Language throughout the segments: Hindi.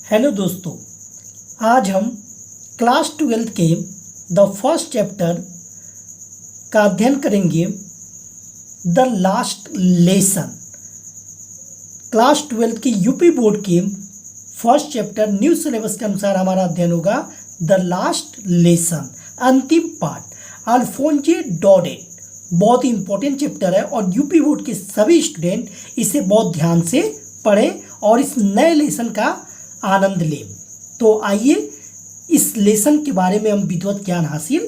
हेलो दोस्तों, आज हम क्लास 12 के द फर्स्ट चैप्टर का अध्ययन करेंगे। The last lesson. क्लास 12 की यूपी बोर्ड के फर्स्ट चैप्टर न्यू सिलेबस के अनुसार हमारा अध्ययन होगा द लास्ट लेसन, अंतिम पाठ। अल्फोंजे डॉडेट बहुत ही इंपॉर्टेंट चैप्टर है और यूपी बोर्ड के सभी स्टूडेंट इसे बहुत ध्यान से पढ़ें और इस नए लेसन का आनंद लें। तो आइए इस लेसन के बारे में हम विधिवत ज्ञान हासिल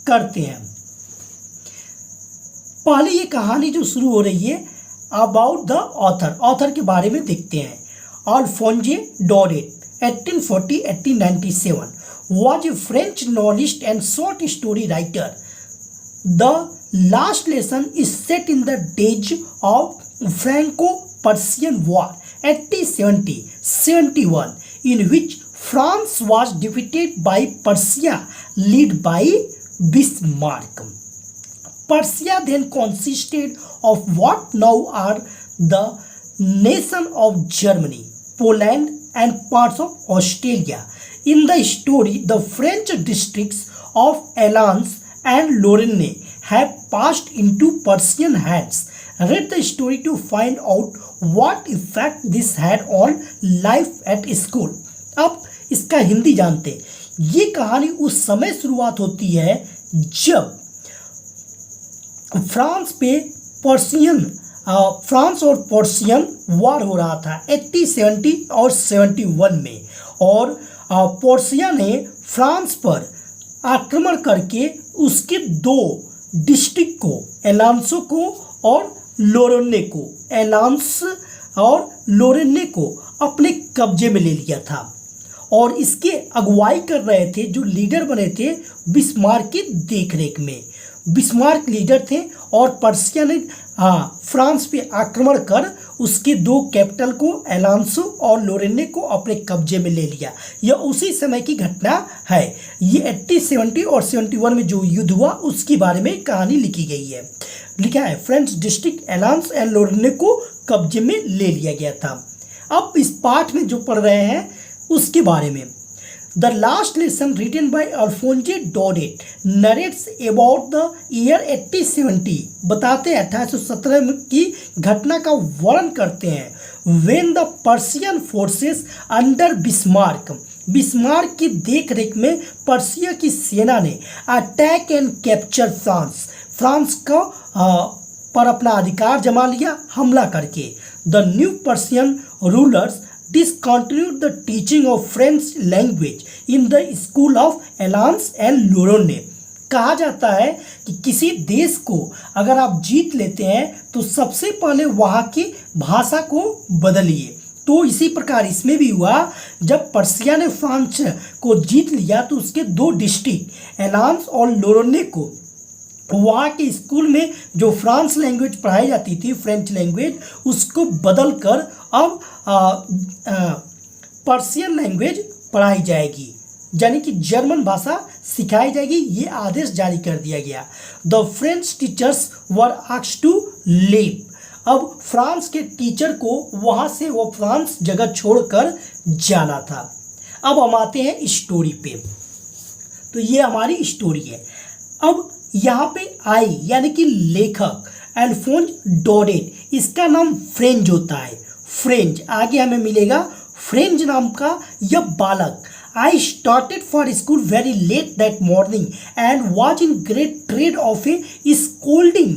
करते हैं। पहले ये कहानी जो शुरू हो रही है अबाउट द ऑथर के बारे में देखते हैं। अल्फोंजे डॉडेट 1840-1897 was a French novelist and short story writer. The last lesson is set in the days of Franco-Prussian War 1870-71, in which France was defeated by Prussia, led by Bismarck. Prussia then consisted of what now are the nation of Germany, Poland, and parts of Australia. In the story, the French districts of Alsace and Lorraine have passed into Prussian hands. Read the story to find out what effect this had on life at school. अब इसका हिंदी जानते हैं। ये कहानी उस समय शुरुआत होती है जब फ्रांस और पर्शियन वॉर हो रहा था 1870 और 71 में, और पर्शिया ने फ्रांस पर आक्रमण करके उसके दो डिस्ट्रिक्ट को, एलांसो को और लोरेन्ने को, एलांस और लोरेन्ने को अपने कब्जे में ले लिया था। और इसके अगुवाई कर रहे थे, जो लीडर बने थे बिस्मार्क की देखरेख में। बिस्मार्क लीडर थे और पर्शिया ने फ्रांस पे आक्रमण कर उसके दो कैपिटल को, एलांसो और लोरेन्ने को, अपने कब्जे में ले लिया। यह उसी समय की घटना है। ये 1870 और 71 में जो युद्ध हुआ उसके बारे में कहानी लिखी गई है। लिखा है फ्रेंच डिस्ट्रिक्ट एलांस एंड लोरेन्ने को कब्जे में ले लिया गया था। अब इस पाठ में जो पढ़ रहे हैं उसके बारे में। The last lesson written by Alphonse Daudet narrates about the year 1870, बताते हैं 1817 की घटना का वर्णन करते हैं। When the Persian forces under Bismarck की देखरेख में पर्शिया की सेना ने अटैक एंड कैप्चर फ्रांस को पर अपना अधिकार जमा लिया, हमला करके। The new Persian rulers discontinued the teaching of French language in the school of Alsace and Lorraine. कहा जाता है कि किसी देश को अगर आप जीत लेते हैं तो सबसे पहले वहाँ की भाषा को बदलिए। तो इसी प्रकार इसमें भी हुआ। जब पर्शिया ने फ्रांस को जीत लिया तो उसके दो डिस्ट्रिक्ट एलांस और लोरेन्ने को वहाँ के स्कूल में जो फ्रांस लैंग्वेज पढ़ाई जाती थी, फ्रेंच लैंग्वेज, उसको बदल कर अब पर्शियन लैंग्वेज पढ़ाई जाएगी, यानी कि जर्मन भाषा सिखाई जाएगी। ये आदेश जारी कर दिया गया। The French teachers were asked to leave. अब फ्रांस के टीचर को वहाँ से वो फ्रांस जगह छोड़कर जाना था। अब हम आते हैं स्टोरी पे। तो ये हमारी स्टोरी है। अब यहाँ पे आई यानी कि लेखक अल्फोंज डॉडेट, इसका नाम फ्रेंच होता है। फ्रेंच आगे हमें मिलेगा। फ्रेंच नाम का यह बालक I started for school very late that morning and was in great dread of a scolding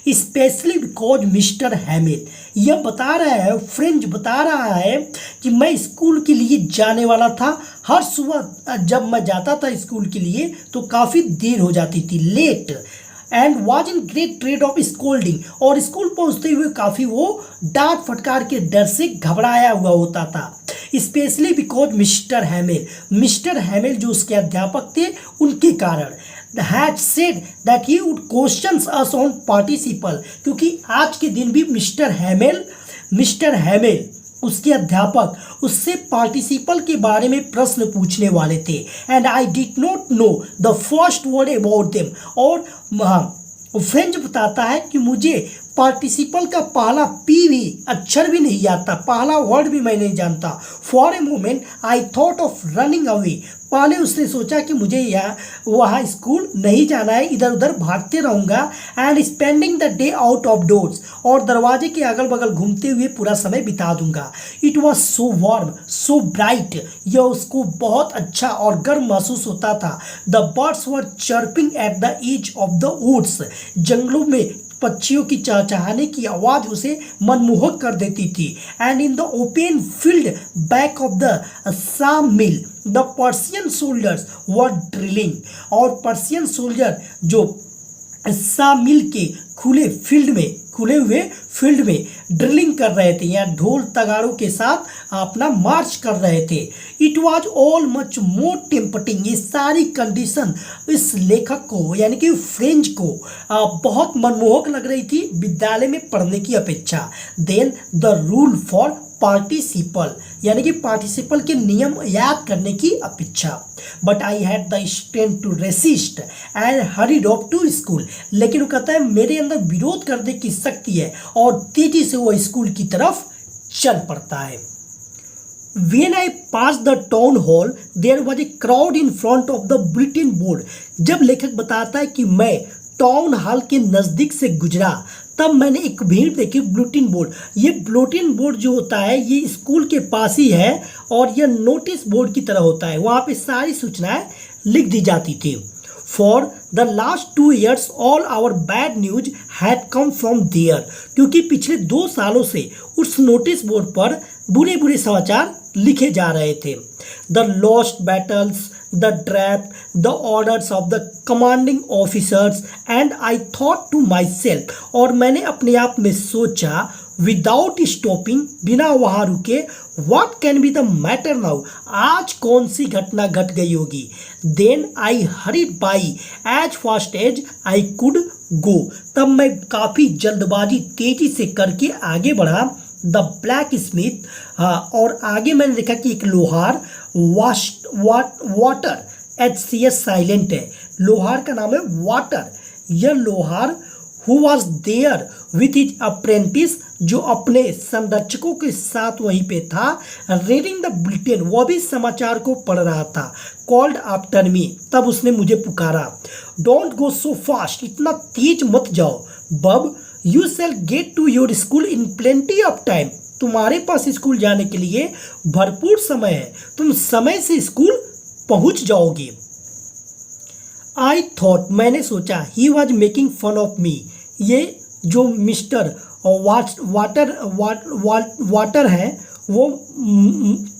especially because mister Hamel. यह बता रहा है, फ्रेंच बता रहा है कि मैं स्कूल के लिए जाने वाला था। हर सुबह जब मैं जाता था स्कूल के लिए तो काफ़ी देर हो जाती थी, late, and was in great dread of scolding, और स्कूल पहुंचते हुए काफ़ी वो डांट फटकार के डर से घबराया हुआ होता था। स्पेशली बिकॉज मिस्टर हैमिल जो उसके अध्यापक थे उनके कारण had said that he would questions us on participle, क्योंकि आज के दिन भी मिस्टर हैमिल उसके अध्यापक उससे पार्टिसिपल के बारे में प्रश्न पूछने वाले थे। And I did not know the first word about them, और फ्रेंच बताता है कि मुझे पार्टिसिपल का पहला पी भी अक्षर भी नहीं आता, पहला वर्ड भी मैं नहीं जानता। For a moment I thought of running away. पहले उसने सोचा कि मुझे यहाँ वहाँ स्कूल नहीं जाना है, इधर उधर भागते रहूँगा। And spending the day out of doors, और दरवाजे के अगल बगल घूमते हुए पूरा समय बिता दूंगा। It was so warm so bright, यह उसको बहुत अच्छा और गर्म महसूस होता था। The birds were chirping at the edge of the woods, जंगलों में पक्षियों की चहचहाने की आवाज़ उसे मनमोहक कर देती थी। And in the open field back of the saw mill the Persian soldiers were drilling, और पर्शियन सोल्जर जो साम मिल के खुले हुए फील्ड में ड्रिलिंग कर रहे थे, या ढोल तगाड़ों के साथ अपना मार्च कर रहे थे। It was all much more tempting, ये सारी कंडीशन इस लेखक को यानी कि फ्रेंच को बहुत मनमोहक लग रही थी विद्यालय में पढ़ने की अपेक्षा। Then the rule for participle, यानी कि पार्टिसिपल के नियम याद करने की अपेक्षा। But I had the strength to resist and hurried off to school, लेकिन वो कहता है मेरे अंदर विरोध करने की शक्ति है और तेजी से वो स्कूल की तरफ चल पड़ता है। When I passed the town hall, there was a crowd in front of the bulletin board. जब लेखक बताता है कि मैं टाउन हॉल के नज़दीक से गुजरा, तब मैंने एक भीड़ देखी। बुलेटिन बोर्ड, ये बुलेटिन बोर्ड जो होता है ये स्कूल के पास ही है और यह नोटिस बोर्ड की तरह होता है, वहाँ पे सारी सूचनाएं लिख दी जाती थी। For the last 2 years all our bad news had come from there, क्योंकि पिछले 2 सालों से उस नोटिस बोर्ड पर बुरे बुरे समाचार लिखे जा रहे थे। The lost battles, the trap, the orders of the commanding officers, and I thought to myself, और मैंने अपने आप में सोचा विदाउट स्टॉपिंग, बिना वहाँ रुके, what can be the matter now, आज कौन सी घटना घट गई होगी। Then I hurried by as fast as I could go, तब मैं काफ़ी जल्दबाजी तेजी से करके आगे बढ़ा। द ब्लैक स्मिथ, और आगे मैंने देखा कि एक लोहार, वाटर, HCS साइलेंट है, लोहार का नाम है वाटर। यह लोहार who was there with his apprentice, जो अपने संरक्षकों के साथ वहीं पे था। रीडिंग द बुलेटिन, वह भी समाचार को पढ़ रहा था। कॉल्ड आफ्टर मी, तब उसने मुझे पुकारा। डोंट गो सो फास्ट, इतना तेज मत जाओ। Bub, you shall get to your school in plenty of time, तुम्हारे पास स्कूल जाने के लिए भरपूर समय है, तुम समय से स्कूल पहुंच जाओगे। आई थॉट, मैंने सोचा, he was making fun of me, ये जो मिस्टर वाटर है वो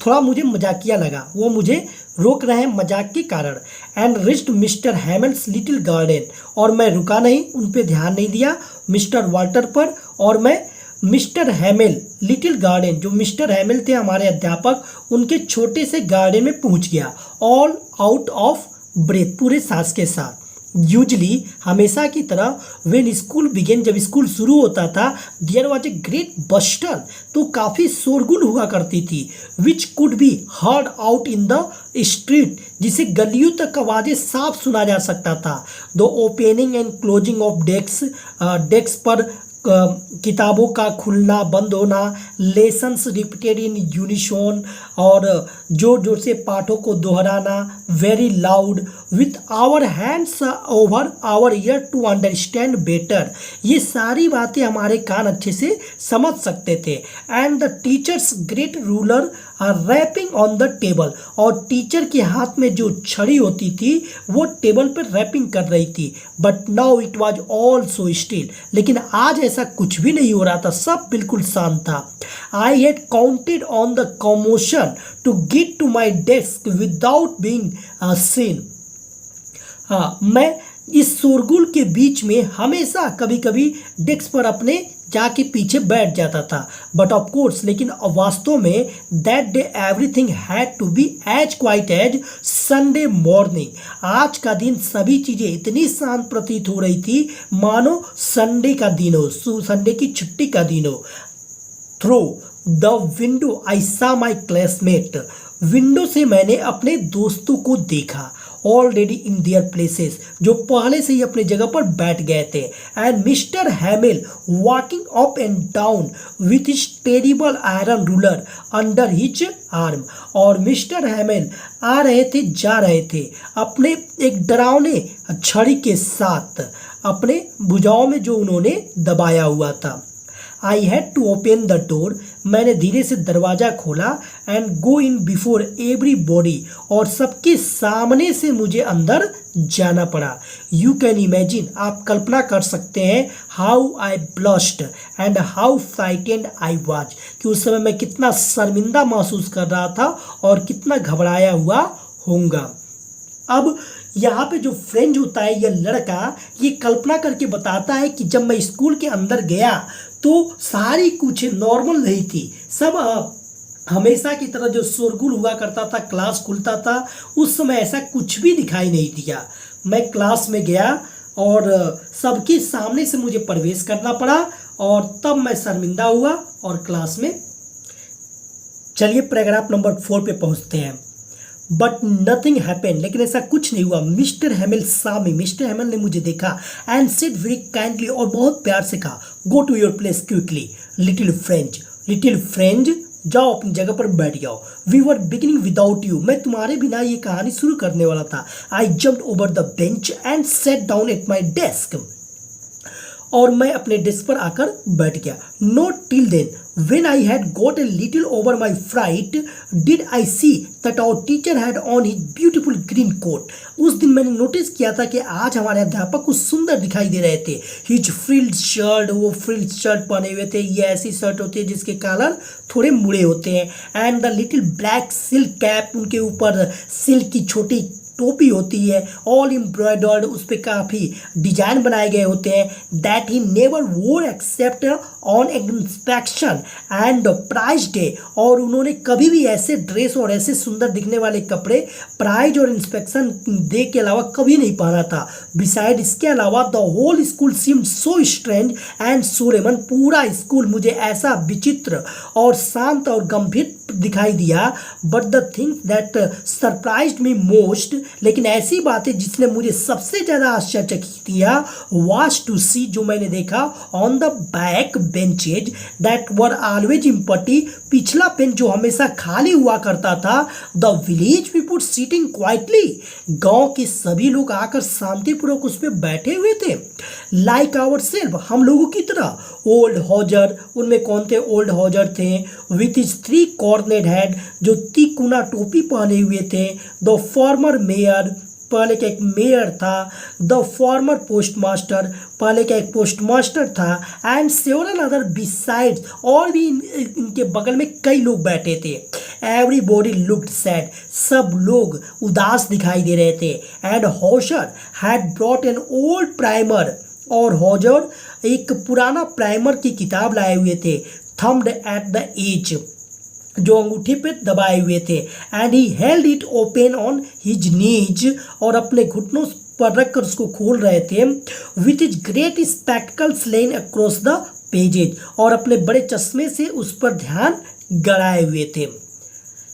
थोड़ा मुझे मजाकिया लगा, वो मुझे रोक रहे हैं मजाक के कारण। And rushed mister Hamel's little garden, और मैं रुका नहीं, उन पे ध्यान नहीं दिया मिस्टर वाल्टर पर, और मैं मिस्टर हैमेल लिटिल गार्डन, जो मिस्टर हैमेल थे हमारे अध्यापक, उनके छोटे से गार्डन में पहुंच गया। ऑल आउट ऑफ ब्रेथ, पूरे सांस के साथ। यूजली, हमेशा की तरह, व्हेन स्कूल बिगेन, जब स्कूल शुरू होता था, there was a great bustle, तो काफ़ी शोरगुल हुआ करती थी। Which could be heard out in the street, जिसे गलियों तक आवाज़ें साफ सुना जा सकता था। The opening and closing of desk पर किताबों का खुलना बंद होना, लेसन्स रिपीटेड इन यूनिसोन, और जोर जोर से पाठों को दोहराना, very loud, with our hands over our ears to understand better, ये सारी बातें हमारे कान अच्छे से समझ सकते थे। And the teacher's great ruler are rapping on the table, और टीचर के हाथ में जो छड़ी होती थी वो टेबल पर रैपिंग कर रही थी। But now it was all so still, लेकिन आज ऐसा कुछ भी नहीं हो रहा था, सब बिल्कुल शांत था। I had counted on the commotion to get to my desk without being seen, हाँ, मैं इस शोरगुल के बीच में हमेशा कभी कभी डेस्क पर अपने जाके पीछे बैठ जाता था। बट ऑफ कोर्स, लेकिन वास्तव में that day everything had to be as quiet as Sunday morning, आज का दिन सभी चीज़ें इतनी शांत प्रतीत हो रही थी मानो संडे का दिन हो, संडे की छुट्टी का दिन हो। थ्रू द विंडो आई सा माई क्लासमेट, विंडो से मैंने अपने दोस्तों को देखा। ऑलरेडी इन देयर प्लेसेस, जो पहले से ही अपनी जगह पर बैठ गए थे। And mister हैमिल walking up and down with his terrible iron ruler under his arm, और मिस्टर हैमिल आ रहे थे जा रहे थे अपने एक डरावने छड़ी के साथ अपने भुजाओं में जो उन्होंने दबाया हुआ था। I had to open the door, मैंने धीरे से दरवाज़ा खोला, and go in before everybody, और सबके सामने से मुझे अंदर जाना पड़ा। यू कैन इमेजिन, आप कल्पना कर सकते हैं, how I blushed and how frightened I was, कि उस समय मैं कितना शर्मिंदा महसूस कर रहा था और कितना घबराया हुआ होऊंगा। अब यहाँ पे जो फ्रेंड होता है, यह लड़का ये कल्पना करके बताता है कि जब मैं स्कूल के अंदर गया तो सारी कुछ नॉर्मल नहीं थी, सब हमेशा की तरह जो शोरगुल हुआ करता था, क्लास खुलता था, उस समय ऐसा कुछ भी दिखाई नहीं दिया। मैं क्लास में गया और सबके सामने से मुझे प्रवेश करना पड़ा, और तब मैं शर्मिंदा हुआ और क्लास में। चलिए पैराग्राफ नंबर 4 पे पहुँचते हैं। बट नथिंग हैपन, लेकिन ऐसा कुछ नहीं हुआ। मिस्टर हैमिल सा मी, मिस्टर हैमिल ने मुझे देखा, एंड सेड वेरी काइंडली, और बहुत प्यार से कहा, go to your place quickly little French, little French, जाओ अपनी जगह पर बैठ जाओ। We were beginning without you, मैं तुम्हारे बिना ये कहानी शुरू करने वाला था। I jumped over the bench and sat down at my desk, और मैं अपने डेस्क पर आकर बैठ गया। Not till then, when I had got a little over my fright, did I see that our teacher had on his beautiful green coat. उस दिन मैंने नोटिस किया था कि आज हमारे अध्यापक कुछ सुंदर दिखाई दे रहे थे। His frilled shirt, वो फ्रिल्ड शर्ट पहने हुए थे, ये ऐसी शर्ट होती है जिसके कॉलर थोड़े मुड़े होते हैं, and the little black silk cap, उनके ऊपर सिल्क की छोटी टोपी होती है, ऑल एम्ब्रॉयडर्ड, उस पर काफ़ी डिजाइन बनाए गए होते हैं। That he never wore except on inspection and prize day, और उन्होंने कभी भी ऐसे ड्रेस और ऐसे सुंदर दिखने वाले कपड़े प्राइज और इंस्पेक्शन डे के अलावा कभी नहीं पहना था। बिसाइड, इसके अलावा the whole school seemed so strange and solemn, पूरा स्कूल मुझे ऐसा विचित्र और शांत और गंभीर दिखाई दिया। But the thing that surprised me most, लेकिन ऐसी बातें जिसने मुझे सबसे ज़्यादा आश्चर्यचकित किया, वाज टू सी, जो मैंने देखा, on the back benches that were always empty, पिछला बेंच जो हमेशा खाली हुआ करता था, the village people sitting quietly, गांव के सभी लोग आकर शांतिपूर्वक उस पर बैठे हुए थे। लाइक आवर सेल्फ, हम लोगों की तरह। ओल्ड हॉजर, उनमें कौन थे? ओल्ड हॉजर थे, विथ इज 3 कॉर्नेड हेड, जो तिकोना टोपी पहने हुए थे। द फॉर्मर मेयर, पहले का एक मेयर था। द फॉर्मर पोस्टमास्टर, पहले का एक पोस्टमास्टर था। एंड सेवरल अदर बिसाइड्स, और भी इनके बगल में कई लोग बैठे थे। एवरीबॉडी लुक्ड सैड, सब लोग उदास दिखाई दे रहे थे। And Hauser had brought an old primer, और हॉजर एक पुराना प्राइमर की किताब लाए हुए थे। थम्ड एट द एज, जो अंगूठे पे दबाए हुए थे। And he held it open on his knees, और अपने घुटनों पर रखकर उसको खोल रहे थे। With is great spectacles lane across the pages, और अपने बड़े चश्मे से उस पर ध्यान गड़ाए हुए थे।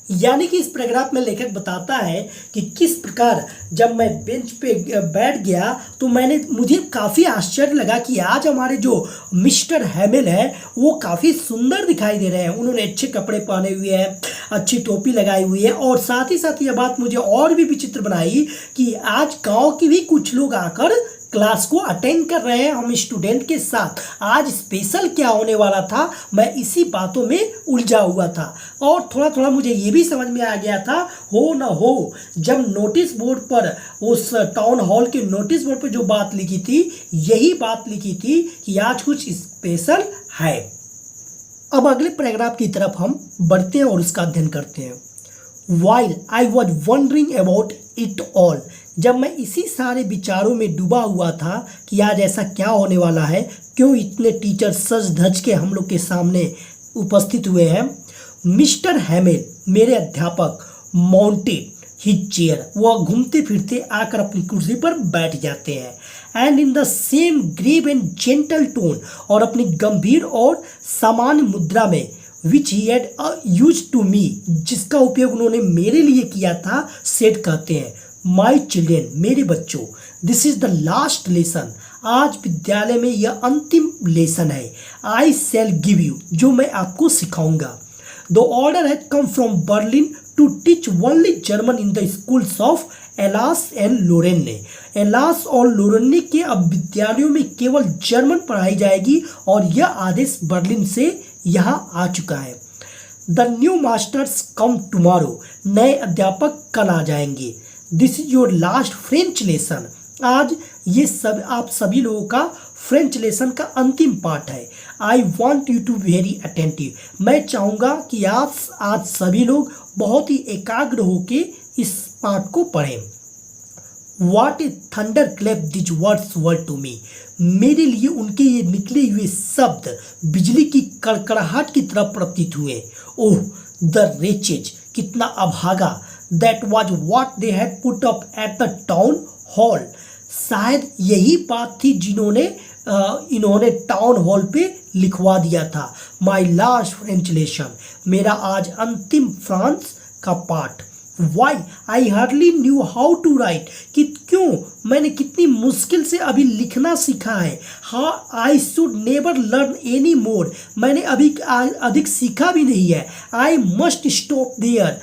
यानी कि इस पैराग्राफ में लेखक बताता है कि किस प्रकार जब मैं बेंच पे बैठ गया तो मुझे काफ़ी आश्चर्य लगा कि आज हमारे जो मिस्टर हैमिल है वो काफ़ी सुंदर दिखाई दे रहे हैं। उन्होंने अच्छे कपड़े पहने हुए हैं, अच्छी टोपी लगाई हुई है, और साथ ही साथ यह बात मुझे और भी विचित्र बनाई कि आज गांव के भी कुछ लोग आकर क्लास को अटेंड कर रहे हैं हम स्टूडेंट के साथ। आज स्पेशल क्या होने वाला था, मैं इसी बातों में उलझा हुआ था। और थोड़ा थोड़ा मुझे ये भी समझ में आ गया था, हो न हो, जब नोटिस बोर्ड पर, उस टाउन हॉल के नोटिस बोर्ड पर जो बात लिखी थी, यही बात लिखी थी कि आज कुछ स्पेशल है। अब अगले पैराग्राफ की तरफ हम बढ़ते हैं और उसका अध्ययन करते हैं। While I was wondering about it all, जब मैं इसी सारे विचारों में डूबा हुआ था कि आज ऐसा क्या होने वाला है, क्यों इतने टीचर सज धज के हम लोग के सामने उपस्थित हुए हैं। मिस्टर हैमिल, मेरे अध्यापक, माउंटेड हिज चेयर, वह घूमते फिरते आकर अपनी कुर्सी पर बैठ जाते हैं। And in the same grave and gentle tone, और अपनी गंभीर और सामान्य मुद्रा में, which he had used to me, जिसका उपयोग उन्होंने मेरे लिए किया था, सेड कहते हैं, माई चिल्ड्रेन, मेरे बच्चों, this is the last lesson, आज विद्यालय में यह अंतिम लेसन है। आई शैल गिव यू, जो मैं आपको सिखाऊंगा। The order has come from Berlin to teach only German in the schools of Alsace and Lorraine. Alsace और लोरेन्ने के अब विद्यालयों में केवल जर्मन पढ़ाई जाएगी और यह आदेश बर्लिन से यहाँ आ चुका है। The new masters come tomorrow, नए अध्यापक कल आ जाएंगे। This is your last French lesson, आज ये सब आप सभी लोगों का फ्रेंच लेसन का अंतिम पाठ है। I want you to very attentive, मैं चाहूँगा कि आप आज सभी लोग बहुत ही एकाग्र होके इस पाठ को पढ़ें। What a thunder clap these words were to me, मेरे लिए उनके ये निकले हुए शब्द बिजली की कड़कड़ाहट की तरह प्रतीत हुए। ओह द रेचेज, कितना अभागा। That was what they had put up at the town hall, शायद यही बात थी जिन्होंने इन्होंने टाउन हॉल पे लिखवा दिया था। माई लास्ट फ्रेंच लेसन, मेरा आज अंतिम फ्रांस का पाठ। Why I hardly knew how to write, कि क्यों मैंने कितनी मुश्किल से अभी लिखना सीखा है। How I should never learn any more, मैंने अभी अधिक सीखा भी नहीं है। आई मस्ट स्टॉप देयर,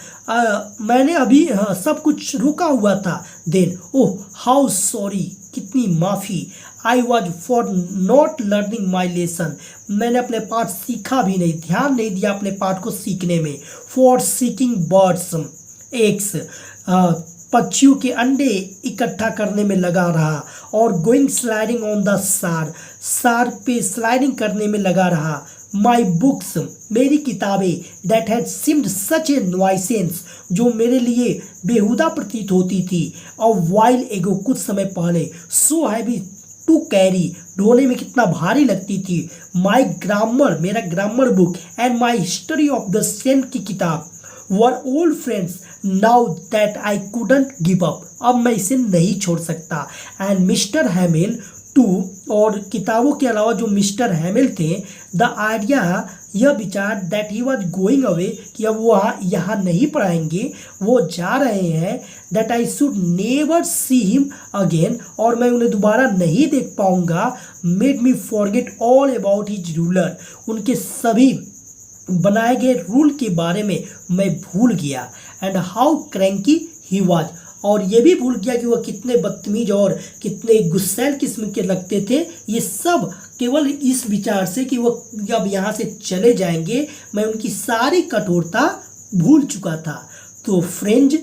मैंने अभी सब कुछ रुका हुआ था। देन ओह हाउ सॉरी, कितनी माफ़ी। I was for not learning my lesson, मैंने अपने पाठ सीखा भी नहीं, ध्यान नहीं दिया अपने पाठ को सीखने में। फॉर सीकिंग बर्ड्स एग्स, पक्षियों के अंडे इकट्ठा करने में लगा रहा। और गोइंग स्लाइडिंग ऑन द सार, सार पे स्लाइडिंग करने में लगा रहा। माई बुक्स, मेरी किताबें, that had seemed such A nuisance, जो मेरे लिए बेहुदा प्रतीत होती थी। और वाइल एगो, कुछ समय पहले, सो हैवी टू कैरी, ढोने में कितना भारी लगती थी। माई ग्रामर, मेरा grammar book, and my history of the saint की किताब were old friends now that I couldn't give up, अब मैं इसे नहीं छोड़ सकता। एंड मिस्टर हैमिल टू, और किताबों के अलावा जो मिस्टर हैमिल थे, द आइडिया, यह विचार, that he was going away, कि अब वो यहाँ नहीं पढ़ाएंगे, वो जा रहे हैं। That I should never see him again, और मैं उन्हें दोबारा नहीं देख पाऊँगा। Made me forget all about his ruler, उनके सभी बनाए गए रूल के बारे में मैं भूल गया। And how cranky he was, और ये भी भूल गया कि वह कितने बदतमीज और कितने गुस्सैल किस्म के लगते थे। ये सब केवल इस विचार से कि वह जब यहाँ से चले जाएंगे, मैं उनकी सारी कठोरता भूल चुका था। तो फ्रेंच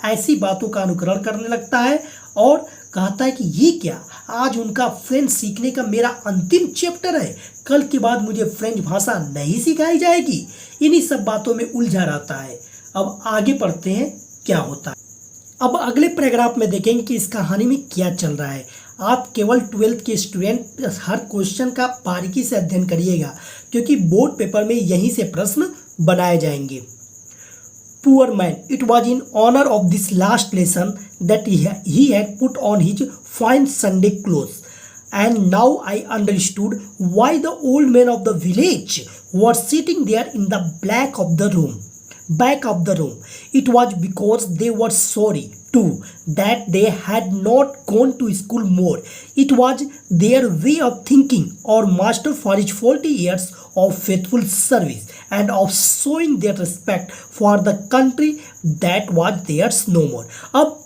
ऐसी बातों का अनुकरण करने लगता है और कहता है कि ये क्या, आज उनका फ्रेंच सीखने का मेरा अंतिम चैप्टर है, कल के बाद मुझे फ्रेंच भाषा नहीं सिखाई जाएगी। इन्हीं सब बातों में उलझा रहता है। अब आगे पढ़ते हैं क्या होता है। अब अगले पैराग्राफ में देखेंगे कि इस कहानी में क्या चल रहा है। आप केवल 12th के स्टूडेंट हर क्वेश्चन का बारीकी से अध्ययन करिएगा, क्योंकि बोर्ड पेपर में यहीं से प्रश्न बनाए जाएंगे। Poor man, it was in honor of this last lesson that he had put on his fine Sunday clothes. And now I understood why the old men of the village were sitting there in the back of the room. It was because they were sorry too that they had not gone to school more. It was their way of thanking our master for his 40 years of faithful service and of showing their respect for the country that was theirs no more. अब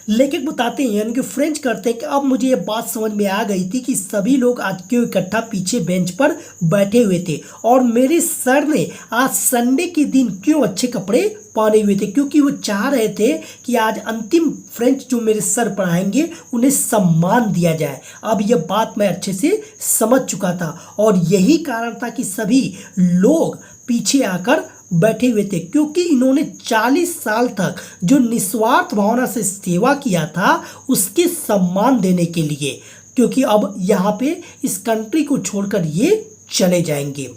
लेखक बताते हैं, यानी कि फ्रेंच करते हैं कि अब मुझे ये बात समझ में आ गई थी कि सभी लोग आज क्यों इकट्ठा पीछे बेंच पर बैठे हुए थे और मेरे सर ने आज संडे के दिन क्यों अच्छे कपड़े पहने हुए थे, क्योंकि वो चाह रहे थे कि आज अंतिम फ्रेंच जो मेरे सर पढ़ाएंगे उन्हें सम्मान दिया जाए। अब यह बात मैं अच्छे से समझ चुका था और यही कारण था कि सभी लोग पीछे आकर बैठे हुए थे, क्योंकि इन्होंने 40 साल तक जो निस्वार्थ भावना से सेवा किया था उसके सम्मान देने के लिए, क्योंकि अब यहाँ पे इस कंट्री को छोड़कर ये चले जाएंगे।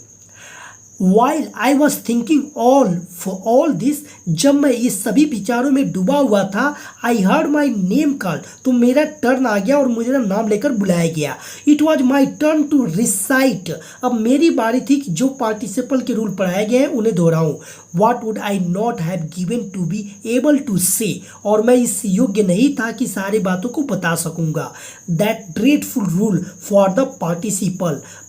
While I was thinking all this, जब मैं ये सभी विचारों में डूबा हुआ था, I heard my name called, तो मेरा टर्न आ गया और मुझे नाम लेकर बुलाया गया। It was my turn to recite, अब मेरी बारी थी कि जो पार्टिसिपल के रूल पढ़ाए गए हैं उन्हें दोहराऊं। What would I not have given to be able to say, और मैं इस योग्य नहीं था कि सारी बातों को बता सकूंगा। That dreadful rule for the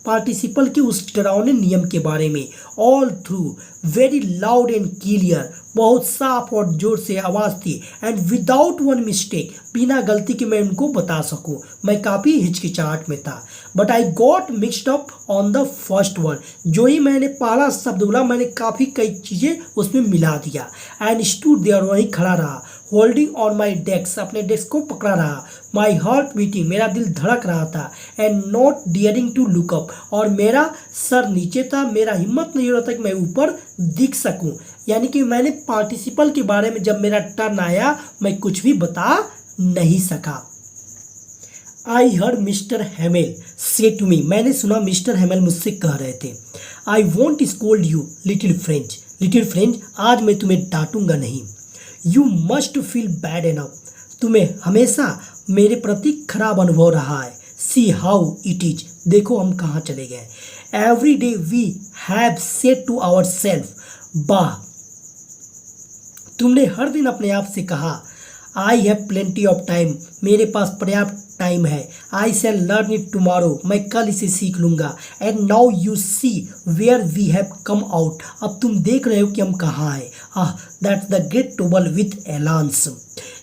participle के उस डरावने नियम के बारे में। All through very loud and clear, बहुत साफ और जोर से आवाज़ थी। एंड विदाउट वन मिस्टेक, बिना गलती के मैं उनको बता सकूं। मैं काफ़ी हिचकिचाहट में था। But I got mixed up on the first word, जो ही मैंने पहला शब्द बोला मैंने काफ़ी कई चीज़ें उसमें मिला दिया। एंड स्टूड देयर, वहीं खड़ा रहा। होल्डिंग ऑन माई डेस्क, अपने डेस्क को पकड़ा रहा। माई हार्ट बीटिंग, मेरा दिल धड़क रहा था। And not daring to look up, और मेरा सर नीचे था। मेरा हिम्मत नहीं हो रहा था कि मैं ऊपर दिख सकूं। यानी कि मैंने पार्टिसिपल के बारे में जब मेरा टर्न आया मैं कुछ भी बता नहीं सका। आई हर्ड मिस्टर हेमेल से टू मी, मैंने सुना मिस्टर हेमेल मुझसे कह रहे थे, I want scold you little French, आज मैं तुम्हें डांटूंगा नहीं। You must feel bad enough, तुम्हें हमेशा मेरे प्रति खराब अनुभव रहा है। सी हाउ इट इज, देखो हम कहाँ चले गए। Every day we have said to our self, वाह, तुमने हर दिन अपने आप से कहा, I have plenty of time, मेरे पास पर्याप्त टाइम है। I shall learn it tomorrow, मैं कल इसे सीख लूँगा। And now you see where we have come out, अब तुम देख रहे हो कि हम कहाँ हैं। That's the great trouble with Alsace,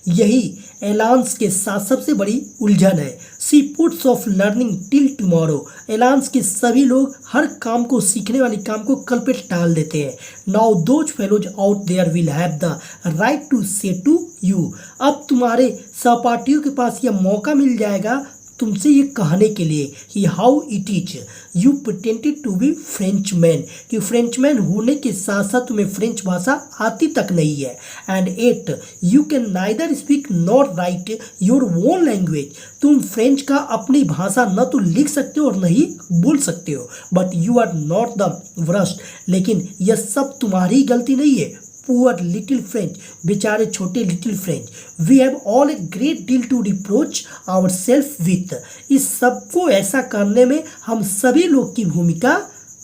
यही एलांस के साथ सबसे बड़ी उलझन है। See puts off learning till tomorrow, Alsace के सभी लोग हर काम को, सीखने वाले काम को कल पे टाल देते हैं। Now those fellows out there will have the right to say to you, अब तुम्हारे सहपाठियों के पास यह मौका मिल जाएगा तुमसे ये कहने के लिए कि how it is you pretended to be Frenchman, कि फ्रेंचमैन होने के साथ साथ तुम्हें फ्रेंच भाषा आती तक नहीं है। And at you can neither speak not write your own language, तुम फ्रेंच का अपनी भाषा न तो लिख सकते हो और न ही बोल सकते हो। But you are not the worst, लेकिन यह सब तुम्हारी गलती नहीं है। पुअर लिटिल फ्रेंच, बेचारे छोटे little French, we have all a great deal to reproach ourself with, इस सब को ऐसा करने में हम सभी लोग की भूमिका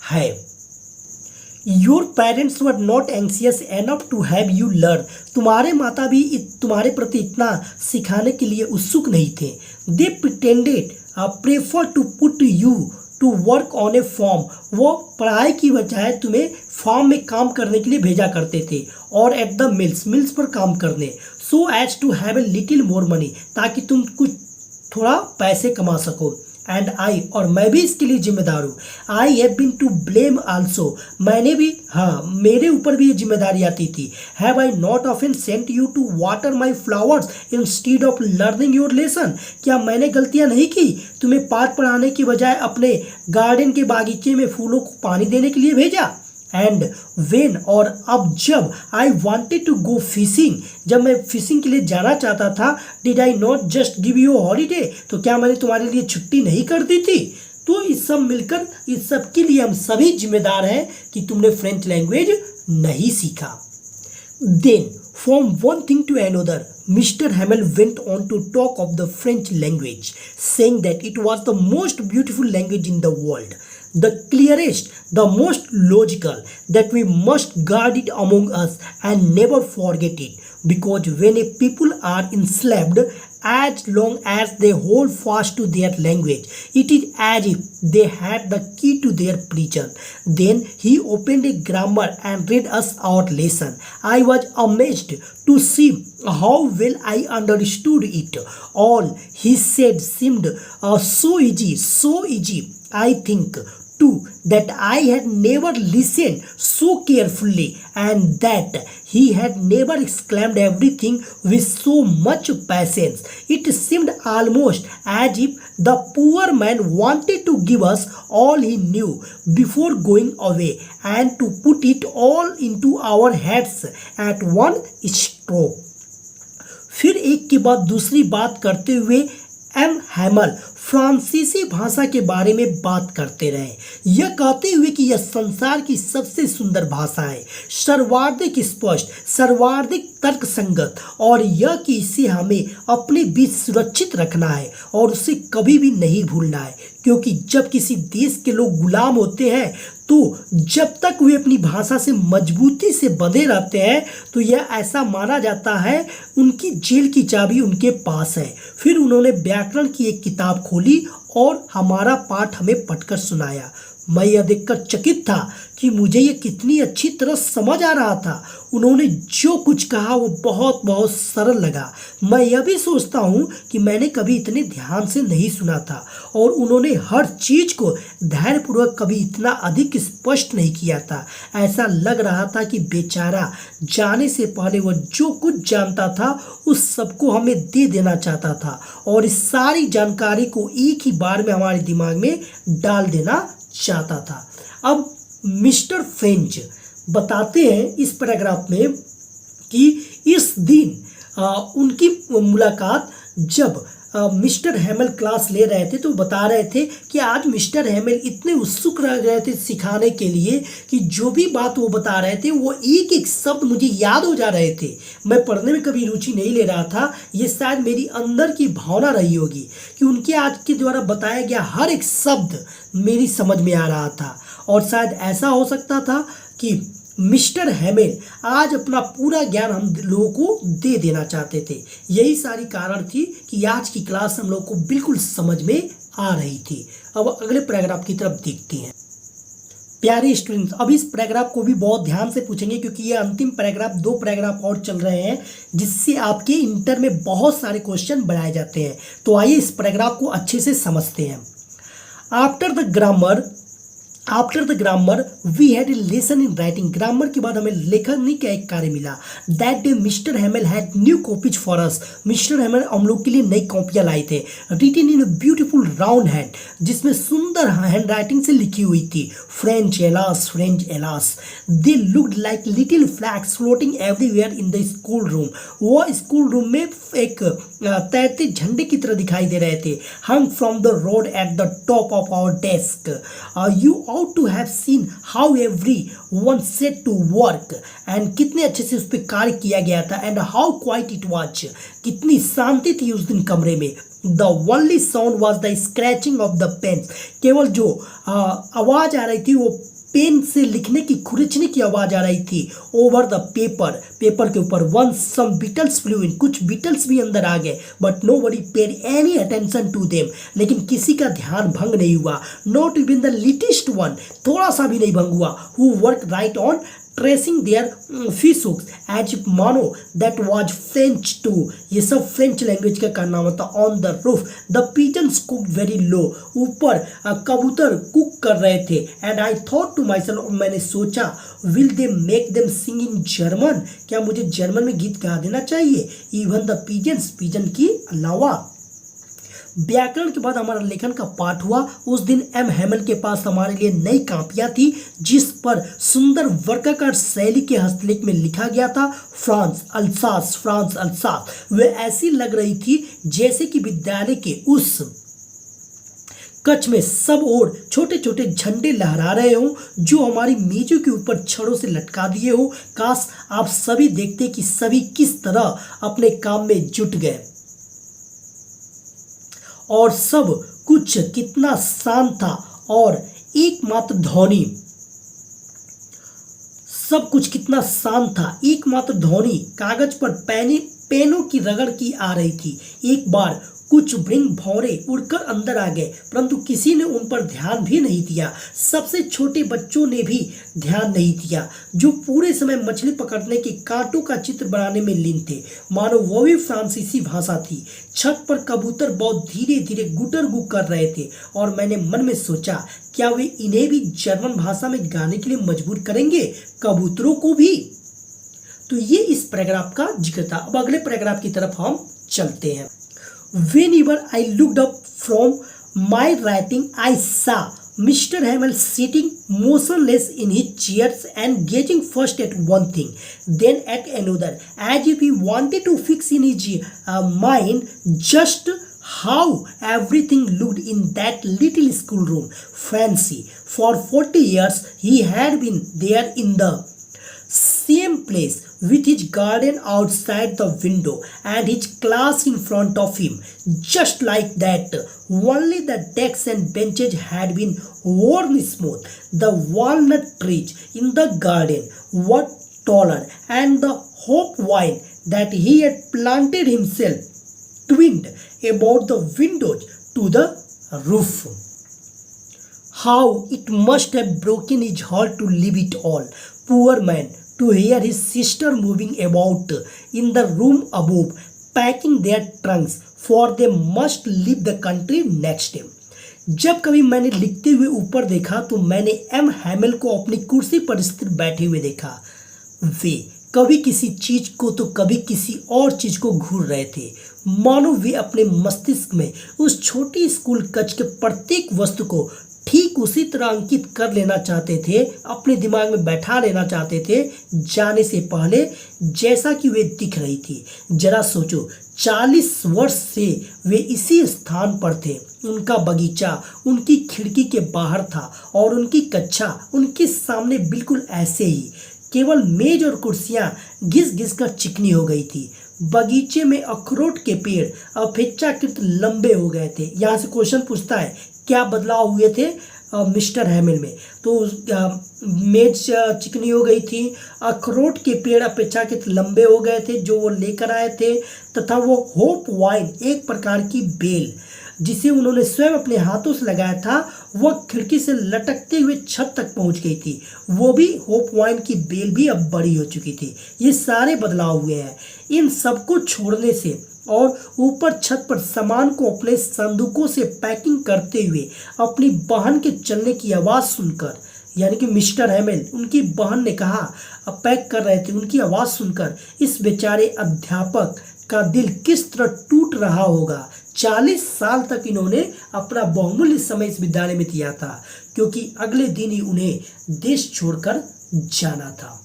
है। Your parents were not anxious enough to have you learn, तुम्हारे माता भी तुम्हारे प्रति इतना सिखाने के लिए उत्सुक नहीं थे। They pretended prefer to put you to work on a farm, वो पढ़ाई की बजाय तुम्हें फॉर्म में काम करने के लिए भेजा करते थे। और एट द मिल्स पर काम करने, so as to have a little more money, ताकि तुम कुछ थोड़ा पैसे कमा सको। एंड आई, और मैं भी इसके लिए जिम्मेदार हूँ। I have been to blame also, मैंने भी, हाँ, मेरे ऊपर भी ये जिम्मेदारी आती थी। Have I not often sent you to water my flowers instead of learning your lesson, क्या मैंने गलतियाँ नहीं की, तुम्हें पाठ पढ़ाने की बजाय अपने गार्डन के बागीचे में फूलों को पानी देने के लिए भेजा। एंड वेन, और अब जब I wanted to go fishing, जब मैं फिशिंग के लिए जाना चाहता था, did I not just give you holiday, तो क्या मैंने तुम्हारे लिए छुट्टी नहीं कर दी थी। तो इस सब मिलकर, इस सब के लिए हम सभी जिम्मेदार हैं कि तुमने फ्रेंच लैंग्वेज नहीं सीखा। Then from one thing to another, Mr. Hamel went on to talk of the French language, saying that it was the most beautiful language in the world, the clearest, the most logical, that we must guard it among us and never forget it, because when a people are enslaved, as long as they hold fast to their language, it is as if they had the key to their prison. Then he opened a grammar and read us our lesson. I was amazed to see how well I understood it. All he said seemed so easy, I think too, that I had never listened so carefully, and that he had never exclaimed everything with so much patience. It seemed almost as if the poor man wanted to give us all he knew before going away, and to put it all into our heads at one stroke. फिर एक के बाद दूसरी बात करते हुए एम हैमल फ्रांसीसी भाषा के बारे में बात करते रहे, यह कहते हुए कि यह संसार की सबसे सुंदर भाषा है, सर्वाधिक स्पष्ट, सर्वाधिक तर्कसंगत, और यह कि इसे हमें अपने बीच सुरक्षित रखना है और उसे कभी भी नहीं भूलना है, क्योंकि जब किसी देश के लोग गुलाम होते हैं तो जब तक वे अपनी भाषा से मजबूती से बंधे रहते हैं तो यह ऐसा माना जाता है उनकी जेल की चाबी उनके पास है। फिर उन्होंने व्याकरण की एक किताब खोली और हमारा पाठ हमें पढ़कर सुनाया। मैं यह देखकर चकित था कि मुझे ये कितनी अच्छी तरह समझ आ रहा था। उन्होंने जो कुछ कहा वो बहुत बहुत सरल लगा। मैं यह भी सोचता हूँ कि मैंने कभी इतने ध्यान से नहीं सुना था और उन्होंने हर चीज़ को धैर्यपूर्वक कभी इतना अधिक स्पष्ट नहीं किया था। ऐसा लग रहा था कि बेचारा जाने से पहले वह जो कुछ जानता था उस सबको हमें दे देना चाहता था और इस सारी जानकारी को एक ही बार में हमारे दिमाग में डाल देना चाहता था। अब मिस्टर फ्रेंच बताते हैं इस पैराग्राफ में कि इस दिन उनकी मुलाकात जब मिस्टर हेमल क्लास ले रहे थे तो बता रहे थे कि आज मिस्टर हेमल इतने उत्सुक रह गए थे सिखाने के लिए कि जो भी बात वो बता रहे थे वो एक एक शब्द मुझे याद हो जा रहे थे। मैं पढ़ने में कभी रुचि नहीं ले रहा था, ये शायद मेरी अंदर की भावना रही होगी कि उनके आज के द्वारा बताया गया हर एक शब्द मेरी समझ में आ रहा था। और शायद ऐसा हो सकता था कि मिस्टर हेमल आज अपना पूरा ज्ञान हम लोगों को दे देना चाहते थे। यही सारी कारण थी कि आज की क्लास हम लोग को बिल्कुल समझ में आ रही थी। अब अगले पैराग्राफ की तरफ देखते हैं। प्यारे स्टूडेंट्स, अब इस पैराग्राफ को भी बहुत ध्यान से पूछेंगे क्योंकि ये अंतिम पैराग्राफ, 2 पैराग्राफ और चल रहे हैं जिससे आपके इंटर में बहुत सारे क्वेश्चन बनाए जाते हैं। तो आइए इस पैराग्राफ को अच्छे से समझते हैं। After the grammar we had a lesson in writing. Grammar के बाद हमें लेखनी का एक कार्य मिला। That day mister Hamel had new copies for us. Mister Hamel हम लोग के लिए नई कॉपियाँ लाए थे। Written in a beautiful round hand, जिसमें सुंदर हैंड राइटिंग से लिखी हुई थी, French Alsace. They looked like little flags floating everywhere in the schoolroom. वो स्कूल रूम में एक तैरते झंडे की तरह दिखाई दे रहे थे। Hung from the rod at the top of our desk. You ought to have seen how everyone set to work and कितने अच्छे से उस पर कार्य किया गया था। and how quiet it was, कितनी शांति थी उस दिन कमरे में। the only sound was the scratching of the pens, केवल जो आवाज आ रही थी वो पेन से लिखने की खुरचने की आवाज आ रही थी। ओवर द पेपर के ऊपर। One some beetles flew in, कुछ बीटल्स भी अंदर आ गए। But nobody paid any attention to them, लेकिन किसी का ध्यान भंग नहीं हुआ। Not even the littlest one, थोड़ा सा भी नहीं भंग हुआ। Who work right on tracing their fish hooks as मानो दैट वाज फ्रेंच टू, ये सब फ्रेंच लैंग्वेज का कारनामा था। On the roof the pigeons cooed very लो, ऊपर कबूतर कुक कर रहे थे। And I thought to myself, मैंने सोचा, will they make them sing in German, क्या मुझे जर्मन में गीत गा देना चाहिए। इवन द पिजन्स, पिजन की अलावा। व्याकरण के बाद हमारा लेखन का पाठ हुआ। उस दिन एम हेमल के पास हमारे लिए नई कापियाँ थी जिस पर सुंदर वर्गाकार शैली के हस्तलेख में लिखा गया था फ्रांस अल्सास। वे ऐसी लग रही थी जैसे कि विद्यालय के उस कक्ष में सब ओर छोटे छोटे झंडे लहरा रहे हों जो हमारी मेजों के ऊपर छड़ों से लटका दिए हो। काश आप सभी देखते कि सभी किस तरह अपने काम में जुट गए और सब कुछ कितना शांत था और एकमात्र ध्वनि, सब कुछ कितना शांत था, एकमात्र ध्वनि कागज पर पेनों की रगड़ की आ रही थी। एक बार कुछ भृंग भौरे उड़कर अंदर आ गए, परंतु किसी ने उन पर ध्यान भी नहीं दिया। सबसे छोटे बच्चों ने भी ध्यान नहीं दिया जो पूरे समय मछली पकड़ने के कांटों का चित्र बनाने में लीन थे, मानो वो भी फ्रांसीसी भाषा थी। छत पर कबूतर बहुत धीरे धीरे गुटरगु कर रहे थे और मैंने मन में सोचा, क्या वे इन्हें भी जर्मन भाषा में गाने के लिए मजबूर करेंगे, कबूतरों को भी। तो ये इस पैराग्राफ का जिक्र था। अब अगले पैराग्राफ की तरफ हम चलते हैं। Whenever I looked up from my writing, I saw Mr. Hamel sitting motionless in his chairs and gazing first at one thing, then at another, as if he wanted to fix in his mind just how everything looked in that little schoolroom. Fancy, for 40 years he had been there in the same place with his garden outside the window and his class in front of him, just like that. Only the desks and benches had been worn smooth. The walnut trees in the garden were taller, and the hope vine that he had planted himself twined about the windows to the roof. How it must have broken his heart to leave it all, poor man, to hear his sister moving about in the room above, packing their trunks, for they must leave the country next day. जब कभी मैंने लिखते हुए ऊपर देखा तो मैंने एम हैमिल को अपनी कुर्सी पर स्थिर बैठे हुए देखा। वे कभी किसी चीज को तो कभी किसी और चीज को घूर रहे थे, मानो वे अपने मस्तिष्क में उस छोटी स्कूल कक्ष के प्रत्येक वस्तु को ठीक उसी तरह अंकित कर लेना चाहते थे, अपने दिमाग में बैठा लेना चाहते थे जाने से पहले जैसा कि वे दिख रही थी। जरा सोचो, 40 वर्ष से वे इसी स्थान पर थे। उनका बगीचा उनकी खिड़की के बाहर था और उनकी कक्षा उनके सामने बिल्कुल ऐसे ही, केवल मेज और कुर्सियां घिस घिस कर चिकनी हो गई थी। बगीचे में अखरोट के पेड़ अपेक्षाकृत लंबे हो गए थे। यहाँ से क्वेश्चन पूछता है क्या बदलाव हुए थे मिस्टर हैमिल में, तो मेज चिकनी हो गई थी, अखरोट के पेड़ अपेक्षाकृत लंबे हो गए थे जो वो लेकर आए थे, तथा वो होप वाइन एक प्रकार की बेल जिसे उन्होंने स्वयं अपने हाथों से लगाया था, वह खिड़की से लटकते हुए छत तक पहुंच गई थी। वो भी होप वाइन की बेल भी अब बड़ी हो चुकी थी। ये सारे बदलाव हुए हैं। इन सबको छोड़ने से और ऊपर छत पर सामान को अपने संदूकों से पैकिंग करते हुए अपनी बहन के चलने की आवाज़ सुनकर, यानी कि मिस्टर हैमिल उनकी बहन ने कहा पैक कर रहे थे, उनकी आवाज़ सुनकर इस बेचारे अध्यापक का दिल किस तरह टूट रहा होगा। 40 साल तक इन्होंने अपना बहुमूल्य समय इस विद्यालय में दिया था, क्योंकि अगले दिन ही उन्हें देश छोड़कर जाना था।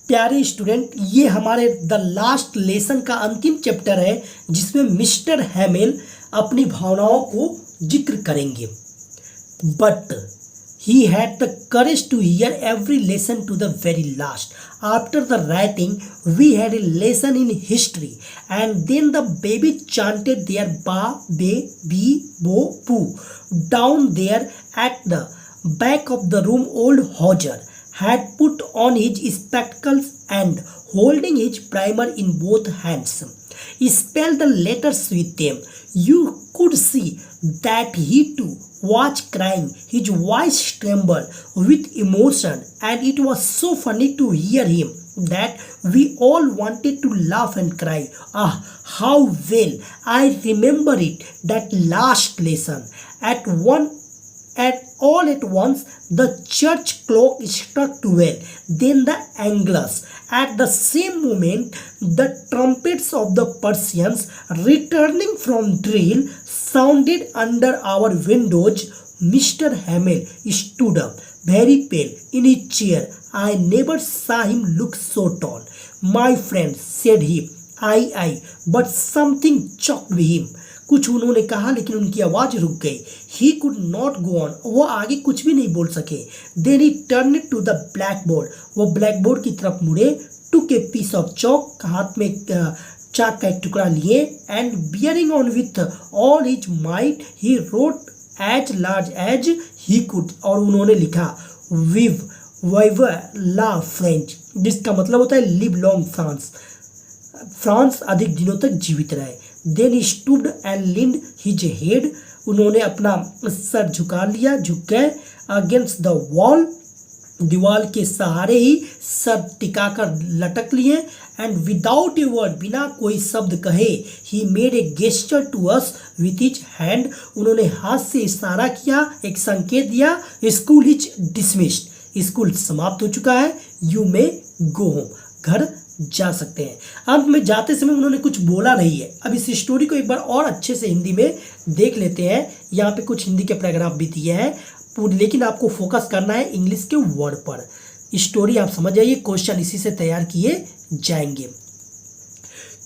प्यारे स्टूडेंट, ये हमारे द लास्ट लेसन का अंतिम चैप्टर है जिसमें मिस्टर हैमिल अपनी भावनाओं को जिक्र करेंगे। But he had the courage to hear every lesson to the very last. After the writing, we had a lesson in history, and then the baby chanted their ba, be, bi, bo, poo. Down there at the back of the room, old Hodger had put on his spectacles and holding his primer in both hands, spelled the letters with them. You could see that he too was crying. His voice trembled with emotion, and it was so funny to hear him that we all wanted to laugh and cry. Ah, how well I remember it, that last lesson. All at once, the church clock struck 12, then the Angelus. At the same moment, the trumpets of the Persians returning from drill sounded under our windows. Mr. Hamel stood up, very pale, in his chair. I never saw him look so tall. My friend, said he, I, but something choked him. कुछ उन्होंने कहा लेकिन उनकी आवाज़ रुक गई। He could not go on. वो आगे कुछ भी नहीं बोल सके। Then he turned to the blackboard. वो ब्लैकबोर्ड की तरफ मुड़े, took a piece of chalk, हाथ में चाक का एक टुकड़ा लिए, and bearing on with all his might, he wrote as large as he could. और उन्होंने लिखा vive la France, जिसका मतलब होता है live long France. फ्रांस अधिक दिनों तक जीवित रहे। Then he stooped and leaned his head. उन्होंने अपना सर झुका लिया, झुक गए। Against the wall, दीवार के सहारे ही सर टिकाकर लटक लिए। And without a word, बिना कोई शब्द कहे, he made a gesture to us with his hand. उन्होंने हाथ से इशारा किया, एक संकेत दिया। School is dismissed. स्कूल समाप्त हो चुका है। You may go home. घर जा सकते हैं। अंत में जाते समय उन्होंने कुछ बोला नहीं है। अब इस स्टोरी को एक बार और अच्छे से हिंदी में देख लेते हैं। यहाँ पे कुछ हिंदी के पैराग्राफ भी दिए हैं, लेकिन आपको फोकस करना है इंग्लिश के वर्ड पर। स्टोरी आप समझ जाइए, क्वेश्चन इसी से तैयार किए जाएंगे।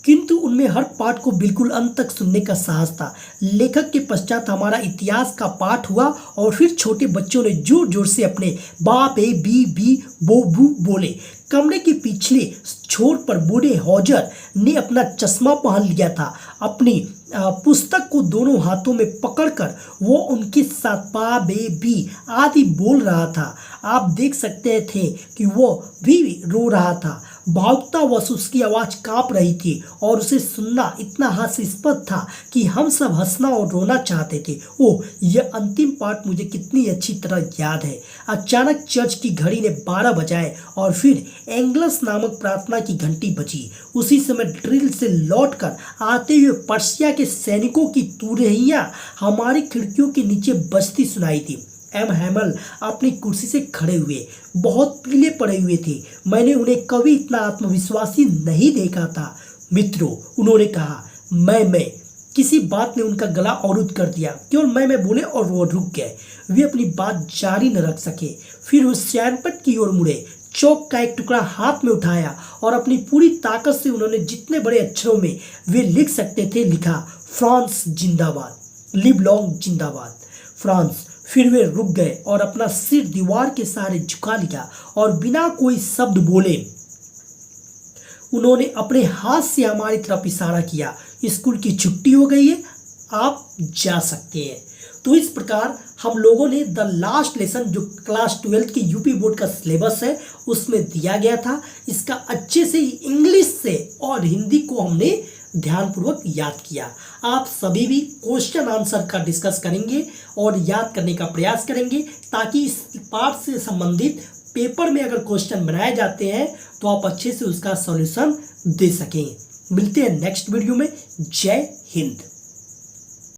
किंतु उनमें हर पाठ को बिल्कुल अंत तक सुनने का साहस था। लेखक के पश्चात हमारा इतिहास का पाठ हुआ और फिर छोटे बच्चों ने जोर जोर से अपने बाप ए बी बी बो बू बोले। कमरे के पिछले छोर पर बूढ़े हौजर ने अपना चश्मा पहन लिया था। अपनी पुस्तक को दोनों हाथों में पकड़कर वो उनके साथ पा बे बी आदि बोल रहा था। आप देख सकते थे कि वो भी रो रहा था। भावुकतावश उसकी आवाज़ कांप रही थी और उसे सुनना इतना हास्यास्पद था कि हम सब हंसना और रोना चाहते थे। ओह, यह अंतिम पार्ट मुझे कितनी अच्छी तरह याद है। अचानक चर्च की घड़ी ने 12 बजाए और फिर एंगलस नामक प्रार्थना की घंटी बजी। उसी समय ड्रिल से लौटकर आते हुए पर्सिया के सैनिकों की तुरहियां हमारी खिड़कियों के नीचे बजती सुनाई थी। एम हैमल अपनी कुर्सी से खड़े हुए बहुत पीले पड़े हुए थे। मैंने उन्हें कभी इतना आत्मविश्वासी नहीं देखा था। मित्रों, उन्होंने कहा। मैं किसी बात ने उनका गला अवरुद्ध कर दिया। केवल मैं बोले और वो रुक गए। वे अपनी बात जारी न रख सके। फिर वो सैनपट की ओर मुड़े, चौक का एक टुकड़ा हाथ में उठाया और अपनी पूरी ताकत से उन्होंने जितने बड़े अक्षरों में वे लिख सकते थे लिखा, फ्रांस जिंदाबाद, लिव लॉन्ग जिंदाबाद फ्रांस। फिर वे रुक गए और अपना सिर दीवार के सहारे झुका लिया और बिना कोई शब्द बोले उन्होंने अपने हाथ से हमारी तरफ इशारा किया। स्कूल की छुट्टी हो गई है, आप जा सकते हैं। तो इस प्रकार हम लोगों ने द लास्ट लेसन जो क्लास 12 के यूपी बोर्ड का सिलेबस है उसमें दिया गया था, इसका अच्छे से इंग्लिश से और हिंदी को हमने ध्यानपूर्वक याद किया। आप सभी भी क्वेश्चन आंसर का डिस्कस करेंगे और याद करने का प्रयास करेंगे ताकि इस पाठ से संबंधित पेपर में अगर क्वेश्चन बनाए जाते हैं तो आप अच्छे से उसका सॉल्यूशन दे सकें। मिलते हैं नेक्स्ट वीडियो में। जय हिंद।